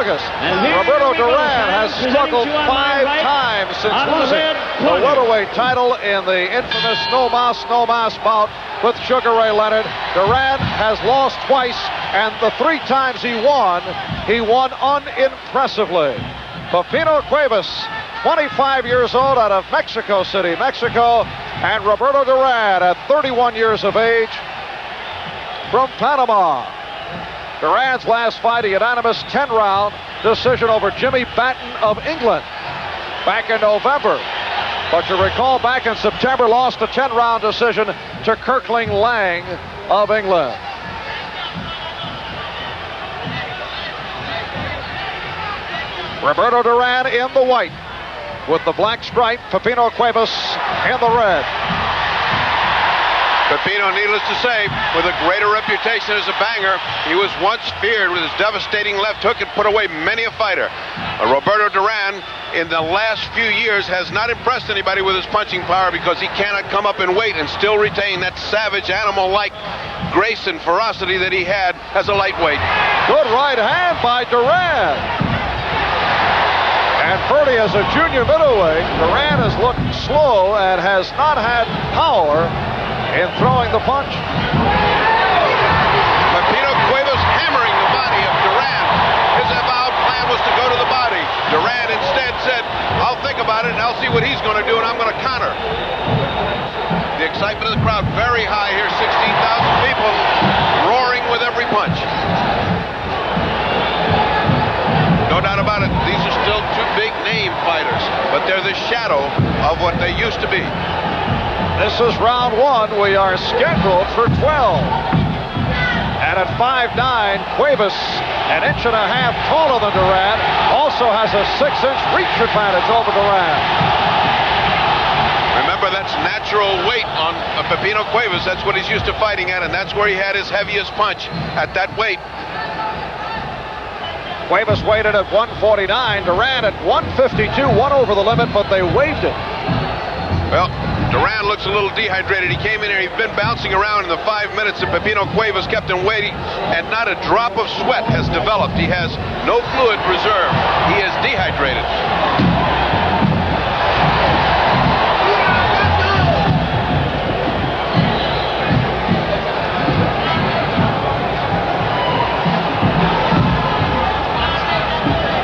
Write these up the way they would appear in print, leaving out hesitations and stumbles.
August. Roberto Duran has struggled 5 times since losing the welterweight title in the infamous no mas bout with Sugar Ray Leonard. Duran has lost twice, and the 3 times he won unimpressively. Pipino Cuevas, 25 years old, out of Mexico City, Mexico, and Roberto Duran at 31 years of age from Panama. Duran's last fight, a unanimous 10-round decision over Jimmy Batten of England back in November. But you recall, back in September, lost a 10-round decision to Kirkling Lang of England. Roberto Duran in the white with the black stripe, Pipino Cuevas in the red. Pipino, needless to say, with a greater reputation as a banger, he was once feared with his devastating left hook and put away many a fighter. Roberto Duran, in the last few years, has not impressed anybody with his punching power because he cannot come up in weight and still retain that savage, animal-like grace and ferocity that he had as a lightweight. Good right hand by Duran. And Purdy, as a junior middleweight, Duran has looked slow and has not had power in throwing the punch. Pipino Cuevas hammering the body of Duran. His avowed plan was to go to the body. Duran instead said, I'll think about it and I'll see what he's going to do and I'm going to counter. The excitement of the crowd very high here, 16,000 people roaring with every punch. No doubt about it, these are still 2 big name fighters, but they're the shadow of what they used to be. This is round 1. We are scheduled for 12. And at 5'9", Cuevas, an inch and a half taller than Duran, also has a 6-inch reach advantage over Duran. Remember, that's natural weight on Pipino Cuevas. That's what he's used to fighting at, and that's where he had his heaviest punch, at that weight. Cuevas weighed in at 149, Duran at 152, one over the limit, but they waived it. Well, Duran looks a little dehydrated. He came in here, he's been bouncing around in the 5 minutes, and Pipino Cuevas kept him waiting, and not a drop of sweat has developed. He has no fluid reserve. He is dehydrated.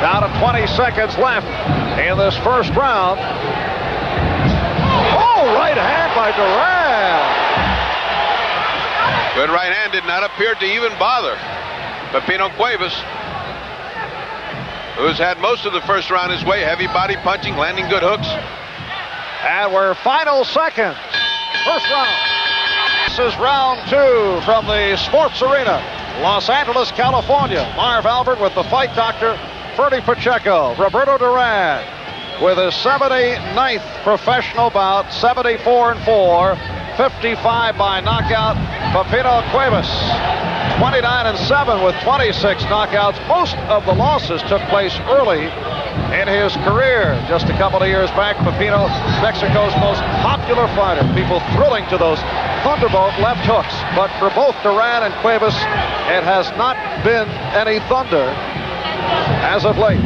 Down to 20 seconds left in this first round. Right hand by Duran. Good right hand, did not appear to even bother Pipino Cuevas, who's had most of the first round his way, heavy body punching, landing good hooks. And we're final seconds. First round. This is round 2 from the Sports Arena, Los Angeles, California. Marv Albert with the fight doctor, Ferdy Pacheco. Roberto Duran with his 79th professional bout, 74-4, 55 by knockout. Pipino Cuevas, 29-7 with 26 knockouts. Most of the losses took place early in his career. Just a couple of years back, Pipino, Mexico's most popular fighter. People thrilling to those thunderbolt left hooks. But for both Duran and Cuevas, it has not been any thunder as of late.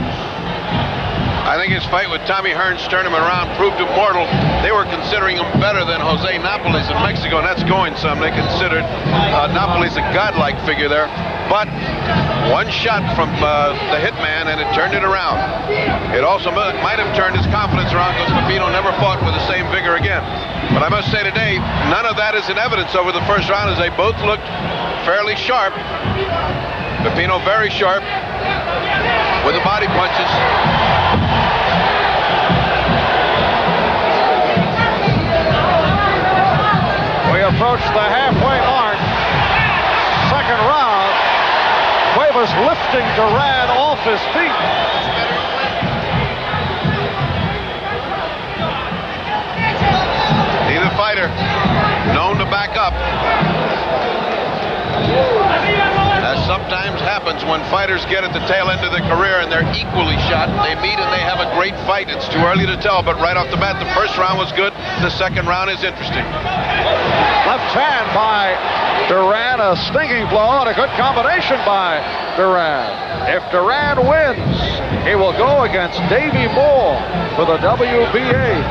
I think his fight with Tommy Hearns turned him around, proved him mortal. They were considering him better than Jose Napoles in Mexico, and that's going some. They considered Napoles a godlike figure there. But one shot from the hitman, and it turned it around. It also might have turned his confidence around because Pipino never fought with the same vigor again. But I must say today, none of that is in evidence over the first round, as they both looked fairly sharp. Pipino very sharp with the body punches. We approach the halfway mark. Second round. Cuevas lifting Duran off his feet. Neither fighter known to back up. As sometimes happens when fighters get at the tail end of their career and they're equally shot. They meet and they have a great fight. It's too early to tell, but right off the bat, the first round was good. The second round is interesting. Left hand by Duran, a stinging blow, and a good combination by Duran. If Duran wins, he will go against Davey Moore for the WBA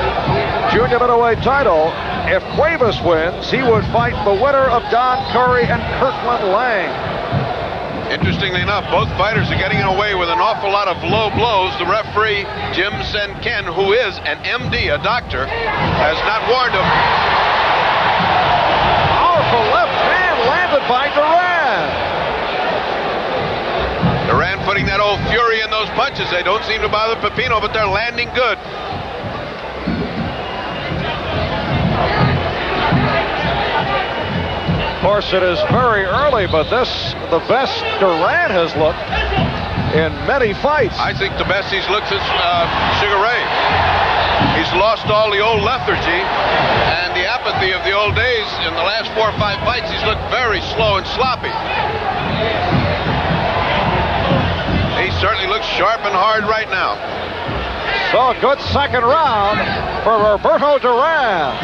junior middleweight title. If Cuevas wins, he would fight the winner of Don Curry and Kirkland Lang. Interestingly enough, both fighters are getting away with an awful lot of low blows. The referee, Jim Senken, who is an MD, a doctor, has not warned him. Powerful left hand landed by Duran. Duran putting that old fury in those punches. They don't seem to bother Pipino, but they're landing good. Of course, it is very early, but this the best Duran has looked in many fights. I think the best he's looked since Sugar Ray. He's lost all the old lethargy and the apathy of the old days. In the last 4 or 5 fights, he's looked very slow and sloppy. He certainly looks sharp and hard right now. So a good second round for Roberto Duran.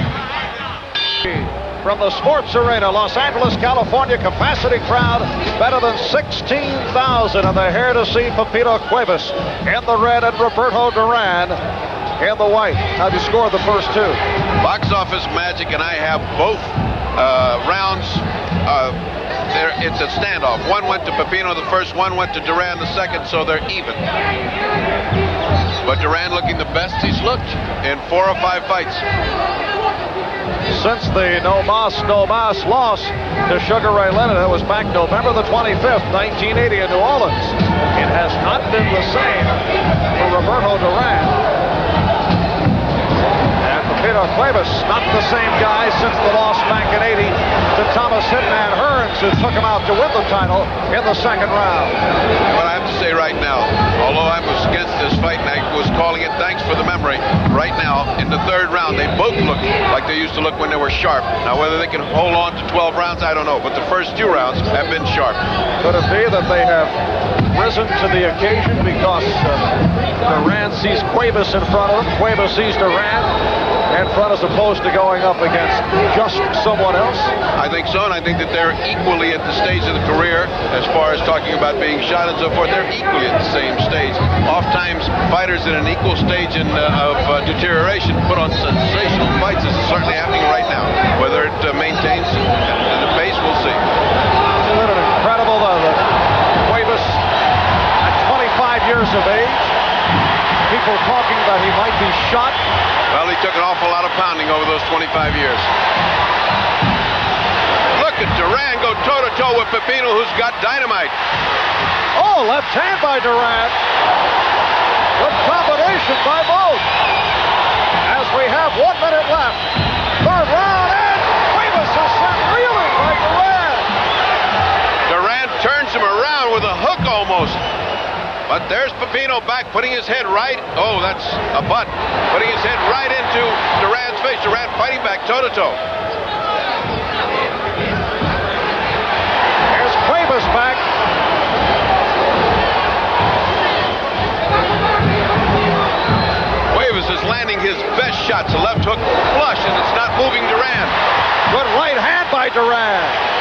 From the Sports Arena, Los Angeles, California, capacity crowd better than 16,000, and they're here to see Pipino Cuevas in the red and Roberto Duran in the white. How'd you score the first two? Box Office Magic and I have both rounds. It's a standoff. One went to Pipino the first, one went to Duran the second, so they're even. But Duran looking the best he's looked in 4 or 5 fights. Since the no mas loss to Sugar Ray Leonard, it was back November the 25th, 1980 in New Orleans. It has not been the same for Roberto Duran. And Pipino Cuevas, not the same guy since the loss back in 80 to Thomas Hitman Hearns, who took him out to win the title in the second round. What I have to say right now, although I was against this fight and I was calling it thanks for the memory, right now in the third round they both look like they used to look when they were sharp. Now whether they can hold on to 12 rounds, I don't know, but the first 2 rounds have been sharp. Could it be that they have risen to the occasion because Duran sees Cuevas in front of him, Cuevas sees Duran in front as opposed to going up against just someone else? I think so, and I think that they're equally at the stage of the career as far as talking about being shot and so forth. They're equally at the same stage. Oftentimes, fighters in an equal stage of deterioration put on sensational fights. This is certainly happening right now. Whether it maintains the pace, we'll see. Isn't it incredible, though, that Cuevas, at 25 years of age, people talking about he might be shot. Well, he took an awful lot of pounding over those 25 years. Look at Duran go toe-to-toe with Pipino, who's got dynamite. Oh, left hand by Duran. Good combination by both. As we have 1 minute left. Third round, and Cuevas is sent reeling by Duran. Duran turns him around with a hook almost. But there's Pipino back, putting his head right. Oh, that's a butt. Putting his head right into Duran's face. Duran fighting back toe-to-toe. Here's Cuevas back. Cuevas is landing his best shots. A left hook flush, and it's not moving Duran. Good right hand by Duran.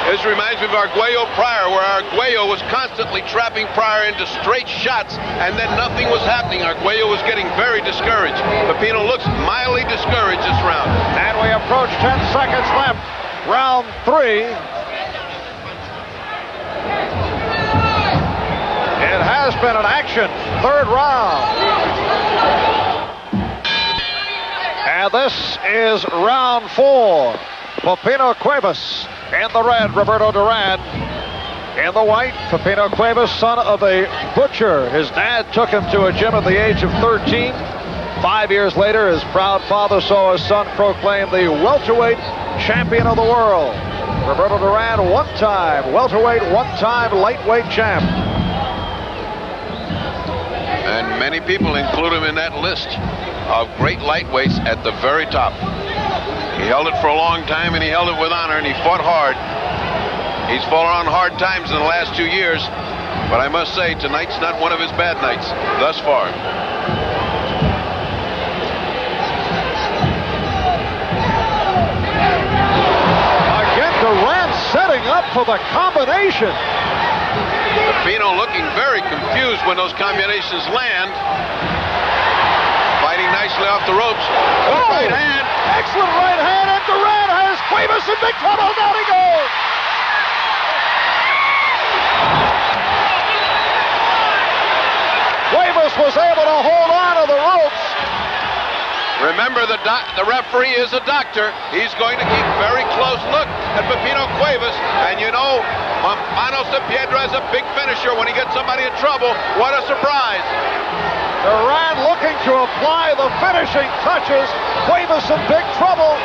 This reminds me of Arguello Pryor, where Arguello was constantly trapping Pryor into straight shots, and then nothing was happening. Arguello was getting very discouraged. Pipino looks mildly discouraged this round. And we approach 10 seconds left. Round 3. It has been an action. Third round. And this is round 4. Pipino Cuevas in the red, Roberto Duran in the white. Pipino Cuevas, son of a butcher. His dad took him to a gym at the age of 13. 5 years later, his proud father saw his son proclaimed the welterweight champion of the world. Roberto Duran, one-time welterweight, one-time lightweight champ. And many people include him in that list of great lightweights at the very top. He held it for a long time, and he held it with honor, and he fought hard. He's fallen on hard times in the last 2 years, but I must say, tonight's not one of his bad nights thus far. Again, Duran setting up for the combination. Pipino looking very confused when those combinations land. Fighting nicely off the ropes. Good right hand. Excellent right hand, and Duran has Cuevas in big trouble. Down he goes. Cuevas was able to hold on to the ropes. Remember, the referee is a doctor. He's going to keep very close look at Pipino Cuevas. And you know, Manos de Piedra is a big finisher when he gets somebody in trouble. What a surprise. Duran looking to apply the finishing touches. Cuevas in big trouble.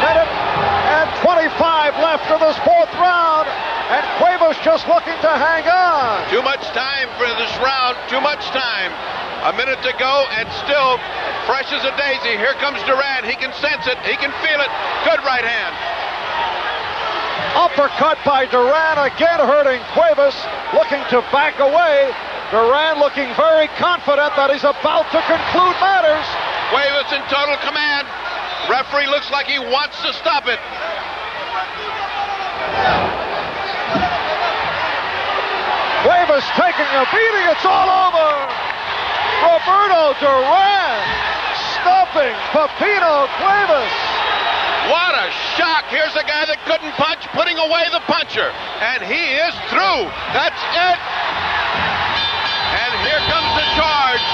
Minute and 25 left in this fourth round. And Cuevas just looking to hang on. Too much time for this round. Too much time. A minute to go, and still fresh as a daisy. Here comes Duran. He can sense it. He can feel it. Good right hand. Uppercut by Duran, again hurting Cuevas. Looking to back away. Duran looking very confident that he's about to conclude matters. Cuevas in total command. Referee looks like he wants to stop it. Cuevas taking a beating. It's all over. Roberto Duran stuffing Pipino Cuevas. What a shock. Here's a guy that couldn't punch, putting away the puncher. And he is through. That's it. And here comes the charge.